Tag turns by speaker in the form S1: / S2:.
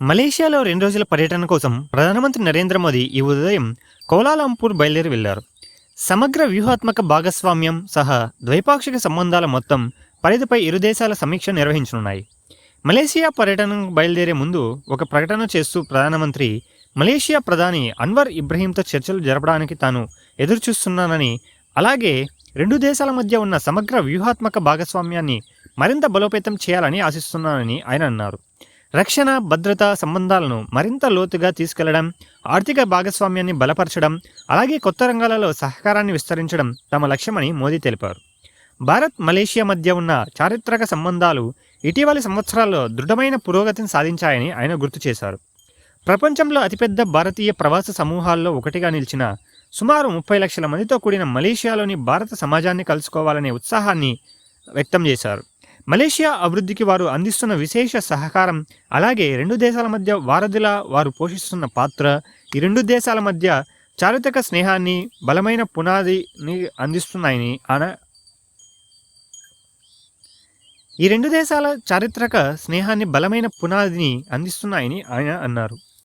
S1: మలేషియాలో 2 రోజుల పర్యటన కోసం ప్రధానమంత్రి నరేంద్ర మోదీ ఈ ఉదయం కౌలాలంపూర్ బయలుదేరి వెళ్లారు. సమగ్ర వ్యూహాత్మక భాగస్వామ్యం సహా ద్వైపాక్షిక సంబంధాల మొత్తం పరిధిపై ఇరు దేశాల సమీక్ష నిర్వహించనున్నాయి. మలేషియా పర్యటనకు బయలుదేరే ముందు ఒక ప్రకటన చేస్తూ ప్రధానమంత్రి మలేషియా ప్రధాని అన్వర్ ఇబ్రహీంతో చర్చలు జరపడానికి తాను ఎదురుచూస్తున్నానని, అలాగే రెండు దేశాల మధ్య ఉన్న సమగ్ర వ్యూహాత్మక భాగస్వామ్యాన్ని మరింత బలోపేతం చేయాలని ఆశిస్తున్నానని ఆయన అన్నారు. రక్షణ, భద్రతా సంబంధాలను మరింత లోతుగా తీసుకెళ్లడం, ఆర్థిక భాగస్వామ్యాన్ని బలపరచడం, అలాగే కొత్త రంగాలలో సహకారాన్ని విస్తరించడం తమ లక్ష్యమని మోదీ తెలిపారు. భారత్, మలేషియా మధ్య ఉన్న చారిత్రక సంబంధాలు ఇటీవలి సంవత్సరాల్లో దృఢమైన పురోగతిని సాధించాయని ఆయన గుర్తు చేశారు. ప్రపంచంలో అతిపెద్ద భారతీయ ప్రవాస సమూహాల్లో ఒకటిగా నిలిచిన సుమారు 30 లక్షల మందితో కూడిన మలేషియాలోని భారత సమాజాన్ని కలుసుకోవాలనే ఉత్సాహాన్ని వ్యక్తం చేశారు. మలేషియా అభివృద్ధికి వారు అందిస్తున్న విశేష సహకారం, అలాగే రెండు దేశాల మధ్య వారధిలా వారు పోషిస్తున్న పాత్ర ఈ రెండు దేశాల మధ్య చారిత్రక స్నేహాన్ని బలమైన పునాదిని అందిస్తున్నాయని ఆయన అన్నారు.